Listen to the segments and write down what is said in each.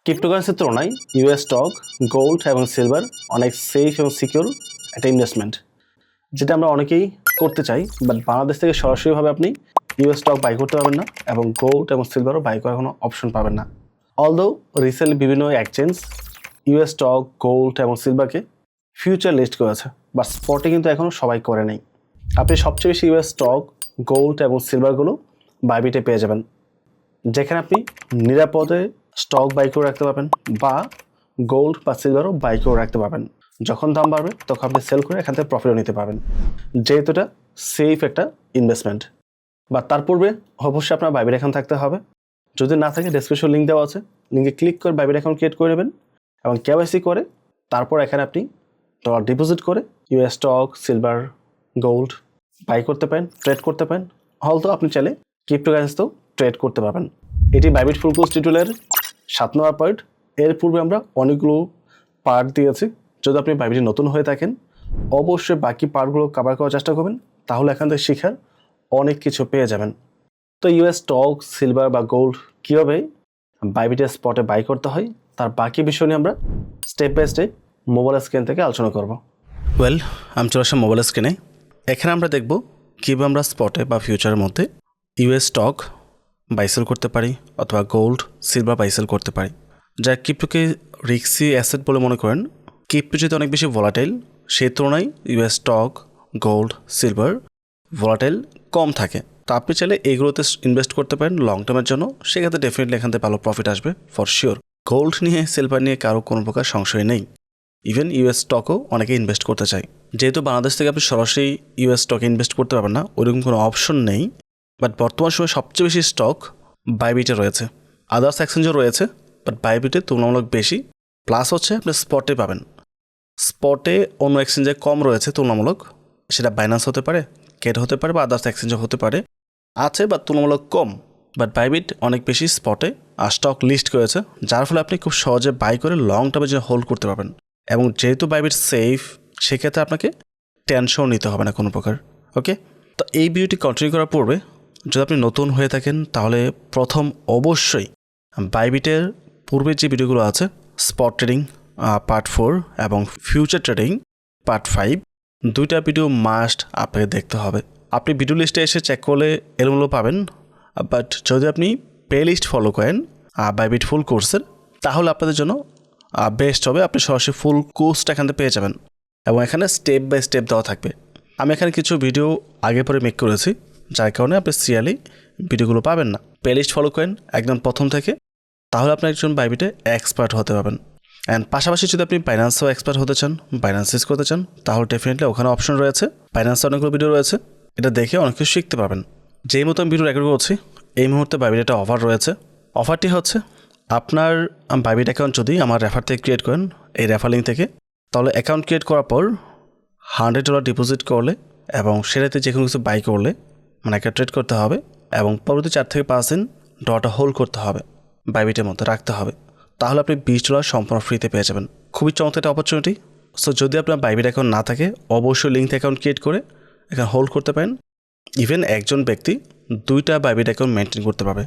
ক্রিপ্টোকারেন্সির তুলনায় US stock, gold এবং silver অনেক সেফ এবং সিকিউর একটা ইনভেস্টমেন্ট, যেটা আমরা অনেকেই করতে চাই। বাট বাংলাদেশ থেকে সরাসরিভাবে আপনি ইউএস স্টক বাই করতে পারবেন না এবং গোল্ড এবং সিলভারও বাই করার কোনো অপশন পাবেন না। অলদো রিসেন্টলি বিভিন্ন এক্সচেঞ্জ ইউএস স্টক, গোল্ড এবং সিলভারকে ফিউচার লিস্ট করেছে, বাট স্পটে কিন্তু এখনও সবাই করে নেই। আপনি সবচেয়ে বেশি ইউএস স্টক, গোল্ড এবং সিলভারগুলো বাইবিটে পেয়ে যাবেন, যেখানে আপনি নিরাপদে স্টক বাই করে রাখতে পারবেন বা গোল্ড বা সিলভারও বাই করে রাখতে পারবেন। যখন দাম বাড়বে তখন আপনি সেল করে এখান থেকে প্রফিটও নিতে পারবেন, যেহেতু এটা সেফ একটা ইনভেস্টমেন্ট। বা তার পূর্বে অবশ্যই আপনার বাইবিট অ্যাকাউন্ট থাকতে হবে। যদি না থাকে ডেসক্রিপশন লিঙ্ক দেওয়া আছে, লিঙ্কে ক্লিক করে বাইবিট অ্যাকাউন্ট ক্রিয়েট করে নেবেন এবং কেওয়াইসি করে তারপর এখানে আপনি ডলার ডিপোজিট করে US stock, silver, gold buy করতে পারেন, ট্রেড করতে পারেন। হয়তো আপনি চাইলে ক্রিপ্টোকারেন্সিতেও ট্রেড করতে পারবেন। এটি বাইবিট ফুল কোর্স টিউটোরিয়ালের 7 নম্বর পার্ট। এর পূর্বে আমরা অনেকগুলো পার্ট দিয়েছি। যদি আপনি বাইবিটে নতুন হয়ে থাকেন অবশ্যই বাকি পার্টগুলো কভার করার চেষ্টা করবেন, তাহলে এখান থেকে শেখার অনেক কিছু পেয়ে যাবেন। তো ইউএস স্টক, সিলভার বা গোল্ড কীভাবে বাইবিটের স্পটে বাই করতে হয় তার বাকি বিষয় নিয়ে আমরা step by step mobile screen থেকে আলোচনা করব। আমি চলে আসলাম মোবাইল স্ক্রিনে। এখানে আমরা দেখব কীভাবে আমরা স্পটে বা ফিউচারের মধ্যে ইউএস স্টক বাইসেল করতে পারি অথবা গোল্ড, সিলভার বাইসেল করতে পারি। যা ক্রিপ্টোকে রিস্কি অ্যাসেট বলে মনে করেন। ক্রিপ্টো যেহেতু অনেক বেশি ভলাটাইল, সেই তুলনায় US stock, gold, silver volatile কম থাকে। তো আপনি চাইলে এইগুলোতে ইনভেস্ট করতে পারেন লং টার্মের জন্য, সেক্ষেত্রে ডেফিনেটলি এখান থেকে ভালো প্রফিট আসবে ফর শিওর। গোল্ড নিয়ে, সিলভার নিয়ে কারো কোনো প্রকার সংশয় নেই। ইভেন ইউএস স্টকও অনেকে ইনভেস্ট করতে চায়। যেহেতু বাংলাদেশ থেকে আপনি সরাসরি ইউএস স্টকে ইনভেস্ট করতে পারবেন না, ওইরকম কোনো অপশন নেই। বাট বর্তমান সময়ে সবচেয়ে বেশি স্টক বাইবিটে রয়েছে, আদার্স এক্সচেঞ্জও রয়েছে, বাট বাইবিটে তুলনামূলক বেশি। প্লাস হচ্ছে আপনি স্পটে পাবেন। স্পটে অন্য এক্সচেঞ্জে কম রয়েছে তুলনামূলক, সেটা বাইন্যান্স হতে পারে, গেট হতে পারে বা আদার্স এক্সচেঞ্জও হতে পারে, আছে বা তুলনামূলক কম। বাট বাইবিট অনেক বেশি স্পটে স্টক লিস্ট করেছে, যার ফলে আপনি খুব সহজে বাই করে লং টার্মে যে হোল্ড করতে পারবেন। এবং যেহেতু বাইবিট সেফ, সেক্ষেত্রে আপনাকে টেনশন নিতে হবে না কোনো প্রকার। ওকে, তো এই ভিডিওটি কন্টিনিউ করার পূর্বে যদি আপনি নতুন হয়ে থাকেন তাহলে প্রথম অবশ্যই বাইবিটের পূর্বে যে ভিডিওগুলো আছে, স্পট ট্রেডিং পার্ট 4 এবং ফিউচার ট্রেডিং পার্ট 5, দুইটা ভিডিও মাস্ট আপনাকে দেখতে হবে। আপনি ভিডিও লিস্টে এসে চেক করলে এগুলো পাবেন, বাট যদি আপনি প্লে লিস্ট ফলো করেন বাইবিট ফুল কোর্সের, তাহলে আপনাদের জন্য বেস্ট হবে। আপনি সরাসরি ফুল কোর্সটা এখান থেকে পেয়ে যাবেন এবং এখানে স্টেপ বাই স্টেপ দেওয়া থাকবে। আমি এখানে কিছু ভিডিও আগে পরে মেক করেছি, যার কারণে আপনি সিরিয়ালি ভিডিওগুলো পাবেন না। প্লে লিস্ট ফলো করেন একদম প্রথম থেকে, তাহলে আপনি একজন বাইবিটে এক্সপার্ট হতে পারবেন। অ্যান্ড পাশাপাশি যদি আপনি বাইন্যান্সেও এক্সপার্ট হতে চান, বাইন্যান্স ইউজ করতে চান, তাহলে ডেফিনেটলি ওখানে অপশন রয়েছে। বাইন্যান্সে অনেকগুলো ভিডিও রয়েছে, এটা দেখে অনেক কিছু শিখতে পারবেন। যেই মতো আমি ভিডিও রেকর্ড করছি এই মুহূর্তে বাইবিট একটা অফার রয়েছে। অফারটি হচ্ছে আপনার বাইবিট অ্যাকাউন্ট যদি আমার রেফার থেকে ক্রিয়েট করেন, এই রেফার লিঙ্ক থেকে, তাহলে অ্যাকাউন্ট ক্রিয়েট করার পর $100 ডিপোজিট করলে এবং সেটাতে যে কোনো কিছু বাই করলে মানে একটা ট্রেড করতে হবে এবং পরবর্তী 4 থেকে 5 দিন ডলারটা হোল্ড করতে হবে, বাইবিটের মধ্যে রাখতে হবে। তাহলে আপনি $20 সম্পূর্ণ ফ্রিতে পেয়ে যাবেন। খুবই চমৎকার একটা অপরচুনিটি। সো যদি আপনার বাইবিট অ্যাকাউন্ট না থাকে অবশ্যই লিঙ্ক অ্যাকাউন্ট ক্রিয়েট করে এখানে হোল্ড করতে পারেন। ইভেন একজন ব্যক্তি 2টা বাইবিট অ্যাকাউন্ট মেনটেন করতে পারবে।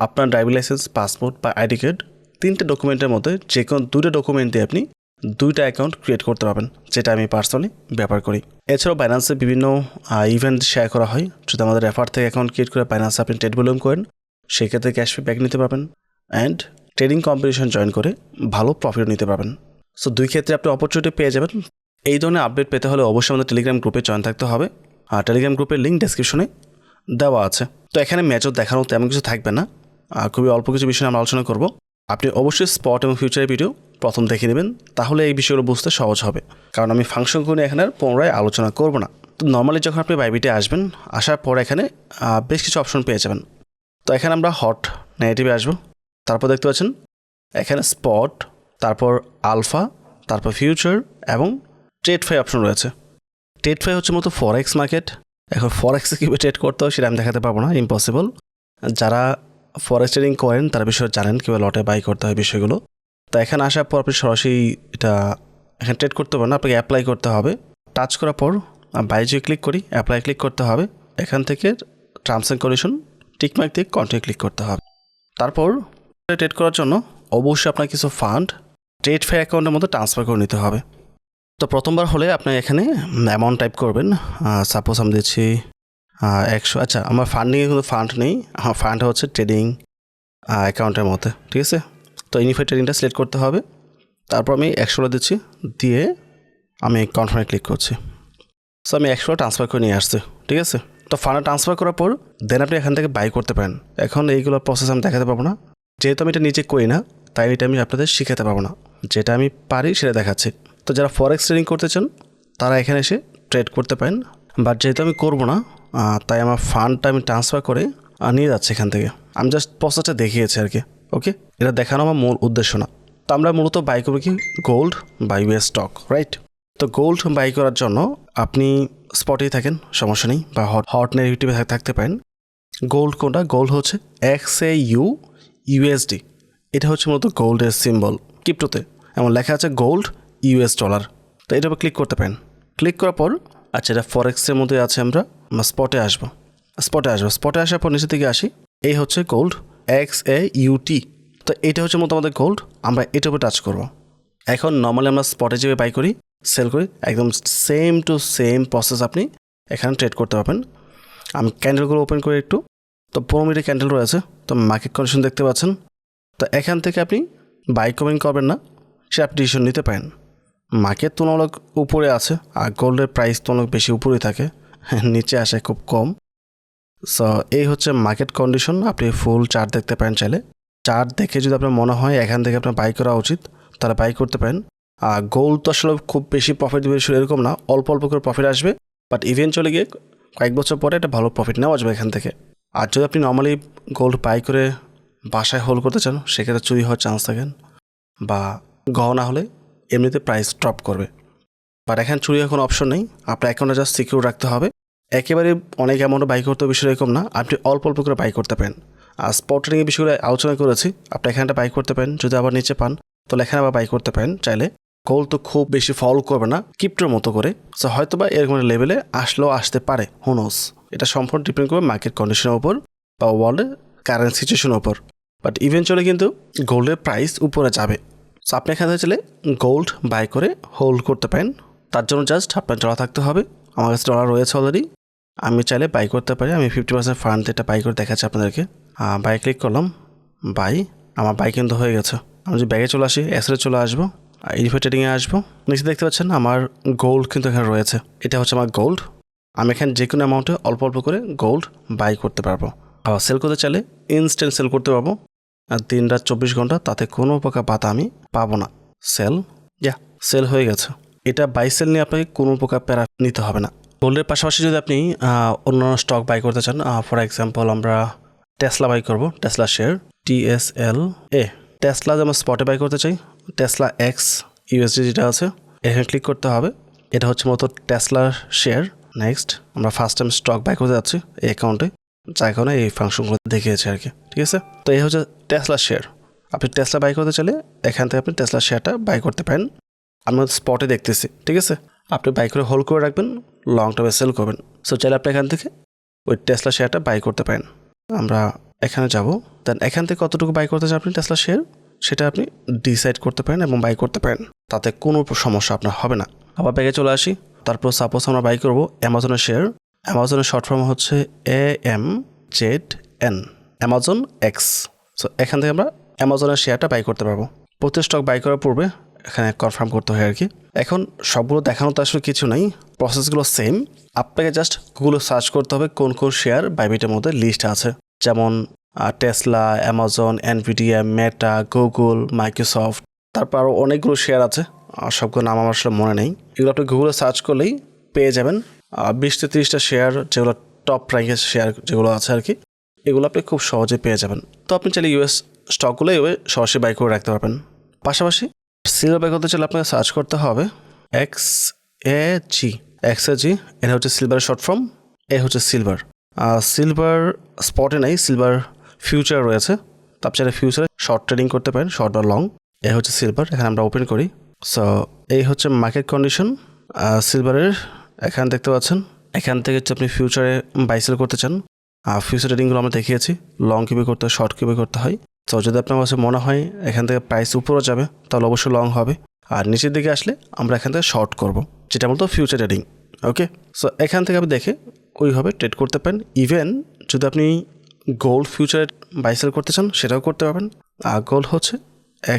আপনার ড্রাইভিং লাইসেন্স, পাসপোর্ট বা আইডি কার্ড, 3টে ডকুমেন্টের মধ্যে যে কোনো 2টা ডকুমেন্ট দিয়ে আপনি 2টা অ্যাকাউন্ট ক্রিয়েট করতে পারবেন, যেটা আমি পার্সোনালি ব্যবহার করি। এছাড়াও বাইন্যান্সে বিভিন্ন ইভেন্ট শেয়ার করা হয়। যদি আমাদের রেফার থেকে অ্যাকাউন্ট ক্রিয়েট করে বাইন্যান্সে আপনি ট্রেড ভলিউম করেন, সেক্ষেত্রে ক্যাশ ব্যাক নিতে পারবেন অ্যান্ড ট্রেডিং কম্পিটিশন জয়েন করে ভালো প্রফিট নিতে পারবেন। সো দুই ক্ষেত্রে আপনি অপরচুনিটি পেয়ে যাবেন। এই ধরনের আপডেট পেতে হলে অবশ্যই আমাদের টেলিগ্রাম গ্রুপে জয়েন থাকতে হবে, আর টেলিগ্রাম গ্রুপের লিঙ্ক ডেসক্রিপশনে দেওয়া আছে। তো এখানে মেজর দেখানো তেমন কিছু থাকবে না, খুবই অল্প কিছু বিষয় আমরা আলোচনা করব। আপনি অবশ্যই স্পট এবং ফিউচারের ভিডিও প্রথম দেখে নেবেন, তাহলে এই বিষয়গুলো বুঝতে সহজ হবে। কারণ আমি ফাংশন করে এখানে আর পুনরায় আলোচনা করব না। তো নর্মালি যখন আপনি বাইবিটে আসবেন, আসার পর এখানে বেশ কিছু অপশন পেয়ে যাবেন। তো এখানে আমরা হট নেগেটিভে আসবো। তারপর দেখতে পাচ্ছেন এখানে স্পট, তারপর আলফা, তারপর ফিউচার এবং ট্রেড ফাই অপশন রয়েছে। ট্রেড ফাই হচ্ছে মতো ফরেক্স মার্কেট। এখন ফরেক্সে কীভাবে ট্রেড করতে হয় সেটা আমি দেখাতে পারবো না, ইম্পসিবল। যারা ফরেক্স ট্রেডিং করেন তারা বিষয়ে জানেন কীভাবে লটে বাই করতে হয় বিষয়গুলো। তো এখানে আসার পর আপনি সরাসরি এটা এখানে ট্রেড করতে পারেন না, আপনাকে অ্যাপ্লাই করতে হবে। টাচ করার পর বাই যদি ক্লিক করি, অ্যাপ্লাই ক্লিক করতে হবে। এখান থেকে টার্মস অ্যান্ড কন্ডিশন টিকমার্ক দিয়ে কন্টিনিউ ক্লিক করতে হবে। তারপর ট্রেড করার জন্য অবশ্যই আপনার কিছু ফান্ড ট্রেডফাই অ্যাকাউন্টের মধ্যে ট্রান্সফার করে নিতে হবে। তো প্রথমবার হলে আপনি এখানে অ্যামাউন্ট টাইপ করবেন। সাপোজ আমি দিচ্ছি 100। আচ্ছা, আমার ফান্ডিংয়ে কিন্তু ফান্ড নেই, আমার ফান্ড হচ্ছে ট্রেডিং অ্যাকাউন্টের মধ্যে, ঠিক আছে। তো ইউনিফাইড ট্রেডিংটা সিলেক্ট করতে হবে। তারপর আমি 100 দিচ্ছি, দিয়ে আমি কনফার্মে ক্লিক করছি। সো আমি 100 ট্রান্সফার করে নিয়ে আসছি, ঠিক আছে। তো ফান্ডে ট্রান্সফার করার পর দেন আপনি এখান থেকে বাই করতে পারেন। এখন এইগুলো প্রসেস আমি দেখাতে পারবো না, যেহেতু আমি এটা নিজে করি না, তাই এটা আমি আপনাদের শিখাতে পারবো না। যেটা আমি পারি সেটা দেখাচ্ছি। তো যারা ফরেক্স ট্রেডিং করতে চান তারা এখানে এসে ট্রেড করতে পারেন, বাট যেহেতু আমি করবো না, তাই আমার ফান্ডটা আমি ট্রান্সফার করে নিয়ে যাচ্ছি এখান থেকে। আমি জাস্ট প্রসেসটা দেখিয়েছি আর কি, ওকে। এটা দেখানো আমার মূল উদ্দেশ্য না। তো আমরা মূলত বাই করবো কি গোল্ড বা ইউএস স্টক, রাইট। তো গোল্ড বাই করার জন্য আপনি স্পটেই থাকেন, সমস্যা নেই, বা হট নেগেটিভে থাকতে পারেন। গোল্ড কোনটা? গোল্ড হচ্ছে XAUUSD। এটা হচ্ছে মূলত গোল্ডের সিম্বল ক্রিপ্টোতে, এমন লেখা আছে গোল্ড US ডলার। তো এটা ক্লিক করতে পারেন। ক্লিক করার পর আচ্ছা, এটা ফরেক্সের মধ্যে আছে, আমরা স্পটে আসবো। স্পটে আসার পর নিচে থেকে আসি, এই হচ্ছে গোল্ড XAUT। তো এটা হচ্ছে মতো আমাদের গোল্ড, আমরা এটার উপর টাচ করবো। এখন নর্মালি আমরা স্পটে যেভাবে বাই করি সেল করি, একদম সেম টু সেম প্রসেস আপনি এখানে ট্রেড করতে পারবেন। আমি ক্যান্ডেলগুলো ওপেন করি একটু। তো 15 মিনিটের ক্যান্ডেল রয়েছে, তো মার্কেট কন্ডিশন দেখতে পাচ্ছেন। তো এখান থেকে আপনি বাই কমেন্ট করবেন না, সে আপনি ডিসিশন নিতে পারেন। মার্কেট তুলনামূলক উপরে আছে, আর গোল্ডের প্রাইস তুলনামূলক বেশি উপরেই থাকে, নিচে আসে খুব কম। সো এই হচ্ছে মার্কেট কন্ডিশন। আপনি ফুল চার্ট দেখতে পারেন চাইলে। চার্ট দেখে যদি আপনার মনে হয় এখান থেকে আপনার বাই করা উচিত, তাহলে বাই করতে পারেন। আর গোল্ড তো আসলে খুব বেশি প্রফিট দেবে এরকম না, অল্প অল্প করে প্রফিট আসবে, বাট ইভেন্চুয়ালি গিয়ে কয়েক বছর পরে একটা ভালো প্রফিট নেওয়া যাবে এখান থেকে। আর যদি আপনি নর্মালি গোল্ড বাই করে বাসায় হোল্ড করতে চান, সেক্ষেত্রে চুরি হওয়ার চান্স থাকেন, বা গহনা হলে এমনিতে প্রাইস ড্রপ করবে। বাট এখানে চুরি হওয়ার কোনো অপশন নেই, আপনার অ্যাকাউন্টে জাস্ট সিকিউর রাখতে হবে। একেবারে অনেক অ্যামাউন্টে বাই করতে বিষয় এরকম না, আপনি অল্প অল্প করে বাই করতে পারেন। আর স্পট ট্রেডিংয়ের বিষয়গুলো আলোচনা করেছি, আপনি এখানটা বাই করতে পারেন। যদি আবার নিচে পান তাহলে এখানে আবার বাই করতে পারেন চাইলে। গোল্ড তো খুব বেশি ফল করবে না, ক্রিপ্টোর মতো করে। সো হয়তো বা এরকম লেভেলে আসলেও আসতে পারে, হুনোস। এটা সম্পূর্ণ ডিপেন্ড করবে মার্কেট কন্ডিশনের উপর বা ওয়ার্ল্ডের কারেন্ট সিচুয়েশনের উপর। বাট ইভেন্চুয়ালি কিন্তু গোল্ডের প্রাইস উপরে যাবে। সো আপনি এখানে চাইলে গোল্ড বাই করে হোল্ড করতে পারেন। তার জন্য জাস্ট আপনার ডলার থাকতে হবে। আমার কাছে ডলার রয়েছে অলরেডি, আমি চাইলে বাই করতে পারি। আমি 50% ফান্ড এটা বাই করে দেখাচ্ছি আপনাদেরকে। বাই ক্লিক করলাম, বাই। আমার বাই কিন্তু হয়ে গেছে। আমি যদি ব্যাগে চলে আসি, অ্যাসেটে চলে আসবো, ইউনিফাইড ট্রেডিংয়ে আসবো। নিচে দেখতে পাচ্ছেন আমার গোল্ড কিন্তু এখানে রয়েছে, এটা হচ্ছে আমার গোল্ড। আমি এখানে যে কোনো অ্যামাউন্টে অল্প অল্প করে গোল্ড বাই করতে পারবো। আবার সেল করতে চাইলে ইনস্ট্যান্ট সেল করতে পারবো, আর 3 রাত 24 ঘন্টা, তাতে কোনো প্রকার বাধা আমি পাবো না। সেল হয়ে গেছে। এটা বাই সেল নিয়ে আপনাকে কোনো প্রকার প্যারা নিতে হবে না। গোল্ডের পাশাপাশি যদি আপনি অন্যান্য স্টক বাই করতে চান, ফর এক্সাম্পল আমরা টেসলা বাই করব, টেসলা শেয়ার TSLA। টেসলা যেমন স্পটে বাই করতে চাই, টেসলা XUSD যেটা আছে এখানে ক্লিক করতে হবে। এটা হচ্ছে মতো টেসলার শেয়ার। নেক্সট আমরা ফার্স্ট টাইম স্টক বাই করতে যাচ্ছি এই অ্যাকাউন্টে, যার কারণে এই ফাংশনগুলো দেখিয়েছে আর কি, ঠিক আছে। তো এই হচ্ছে টেসলা শেয়ার। আপনি টেসলা বাই করতে চাইলে এখান থেকে আপনি টেসলা শেয়ারটা বাই করতে পারেন। আমরা স্পটে দেখতেছি, ঠিক আছে। আপনি বাই করে হোল্ড করে রাখবেন, লং টার্মে সেল করবেন। সো চাইলে আপনি এখান থেকে ওই টেসলা শেয়ারটা বাই করতে পারেন। আমরা এখানে যাব, দেন এখান থেকে কতটুকু বাই করতে চান আপনি টেসলা শেয়ার, সেটা আপনি ডিসাইড করতে পারেন এবং বাই করতে পারেন, তাতে কোনো সমস্যা আপনার হবে না। আবার ব্যাগে চলে আসি। তারপর সাপোজ আমরা বাই করবো অ্যামাজনের শেয়ার। অ্যামাজনের শর্ট ফর্ম হচ্ছে AMZN, অ্যামাজন এক্স। সো এখান থেকে আমরা অ্যামাজনের শেয়ারটা বাই করতে পারবো। প্রতি স্টক বাই করার পূর্বে এখানে কনফার্ম করতে হয় আর কি। এখন সবগুলো দেখানো তো আসলে কিছু নাই, প্রসেসগুলো সেম। আপনাকে জাস্ট গুগলে সার্চ করতে হবে কোন কোন শেয়ার বাইবিটের মধ্যে লিস্ট আছে, যেমন টেসলা, অ্যামাজন, এনভিডিয়া, মেটা, গুগল, মাইক্রোসফট, তারপর আরও অনেকগুলো শেয়ার আছে, সবগুলো নাম আমার আসলে মনে নেই। এগুলো আপনি গুগলে সার্চ করলেই পেয়ে যাবেন। 20 থেকে 30টা শেয়ার, যেগুলো টপ র্যাঙ্কের শেয়ার যেগুলো আছে আর কি, এগুলো আপনি খুব সহজে পেয়ে যাবেন। তো আপনি চাইলে US স্টকগুলো এভাবে সরাসরি বাই করে রাখতে পারবেন। পাশাপাশি সিলভার বাই করতে চাইলে আপনাকে সার্চ করতে হবে XAG। এটা হচ্ছে সিলভারের শর্ট ফর্ম, এ হচ্ছে সিলভার। সিলভার স্পটে নেই, সিলভার ফিউচার রয়েছে। তো আপনি চাইলে ফিউচারে শর্ট ট্রেডিং করতে পারেন, শর্ট বা লং। এ হচ্ছে সিলভার, এখানে আমরা ওপেন করি। সো এই হচ্ছে মার্কেট কন্ডিশন সিলভারের। এখানে দেখতে পাচ্ছেন, এখান থেকে হচ্ছে আপনি ফিউচারে বাই সেল করতে চান। ফিউচার ট্রেডিংগুলো আমরা দেখিয়েছি, লং কীভাবে করতে হয়, শর্ট কীভাবে করতে হয়। তো যদি আপনার কাছে মনে হয় এখান থেকে প্রাইস উপরে যাবে তাহলে অবশ্যই লং হবে, আর নিচের দিকে আসলে আমরা এখান থেকে শর্ট করব, যেটা বলতো ফিউচার ট্রেডিং। ওকে, সো এখান থেকে আপনি দেখে ওইভাবে ট্রেড করতে পারেন। ইভেন যদি আপনি গোল্ড ফিউচারে বাই সেল করতে চান সেটাও করতে পারবেন। আর গোল্ড হচ্ছে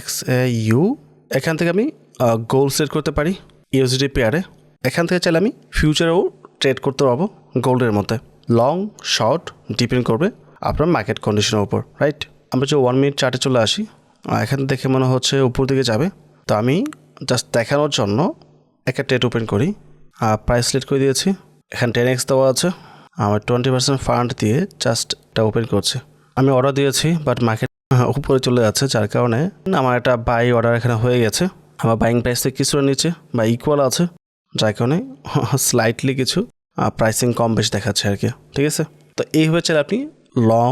XAU, এখান থেকে আমি গোল্ড সেট করতে পারি USD পেয়ারে। এখান থেকে চাইলে আমি ফিউচারেও ট্রেড করতে পারবো গোল্ডের মধ্যে। লং শর্ট ডিপেন্ড করবে আপনার মার্কেট কন্ডিশনের উপর, রাইট? আমরা যে 1 মিনিট চার্টে চলে আসি, এখান দেখে মনে হচ্ছে উপর দিকে যাবে, তো আমি জাস্ট দেখানোর জন্য একটা ট্রেড ওপেন করি। প্রাইস সিলেক্ট করে দিয়েছি, এখানে 10x দেওয়া আছে, আমার 20% ফান্ড দিয়ে জাস্ট এটা ওপেন করছে। আমি অর্ডার দিয়েছি বাট মার্কেট উপরে চলে যাচ্ছে, যার কারণে আমার একটা বাই অর্ডার এখানে হয়ে গেছে। আমার বাইং প্রাইস থেকে কিছুটা নিচে বা ইকুয়াল আছে, যার কারণে স্লাইটলি কিছু প্রাইসিং কম বেশি দেখাচ্ছে আর কি। ঠিক আছে, তো এইভাবে চাইলে আপনি লং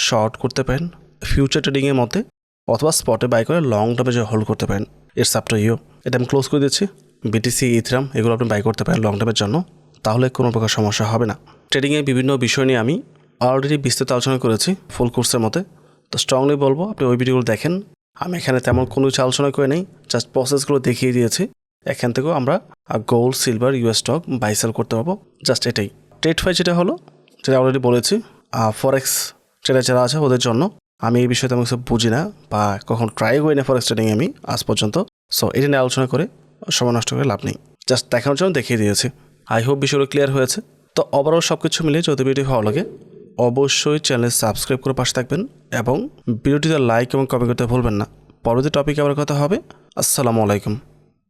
শর্ট করতে পারেন ফিউচার ট্রেডিংয়ের মধ্যে, অথবা স্পটে বাই করে লং টার্মে যে হোল্ড করতে পারেন। It's up to you. এটা আমি ক্লোজ করে দিচ্ছি। BTC ইথেরিয়াম এগুলো আপনি বাই করতে পারেন লং টার্মের জন্য, তাহলে কোনো প্রকার সমস্যা হবে না। ট্রেডিংয়ের বিভিন্ন বিষয় নিয়ে আমি অলরেডি বিস্তারিত আলোচনা করেছি ফুল কোর্সের মধ্যে, তো স্ট্রংলি বলবো আপনি ওই ভিডিওগুলো দেখেন। আমি এখানে তেমন কোনো কিছু আলোচনা করে নেই, জাস্ট প্রসেসগুলো দেখিয়ে দিয়েছি। এখান থেকেও আমরা gold, silver, US stock buy sell করতে পারবো, জাস্ট এটাই। ট্রেড যেটা হলো, যেটা অলরেডি বলেছি, ফরেক্স ট্রেডার যারা আছে ওদের জন্য। আমি এই বিষয়ে তেমন কিছু বুঝি না বা কখন ট্রাই করি না ফরেক্স ট্রেডিং আমি আজ পর্যন্ত। সো এটা নিয়ে আলোচনা করে সময় নষ্ট করে লাভ নেই, জাস্ট দেখানোর জন্য দেখিয়ে দিয়েছি। আই হোপ বিষয়গুলো ক্লিয়ার হয়েছে। তো ওভারঅল সব কিছু মিলিয়ে যদি ভিডিও ভালো লাগে অবশ্যই চ্যানেল সাবস্ক্রাইব করে পাশে থাকবেন এবং ভিডিওটিতে লাইক এবং কমেন্ট করতে ভুলবেন না। পরবর্তী টপিকে আবার কথা হবে। আসসালামু আলাইকুম।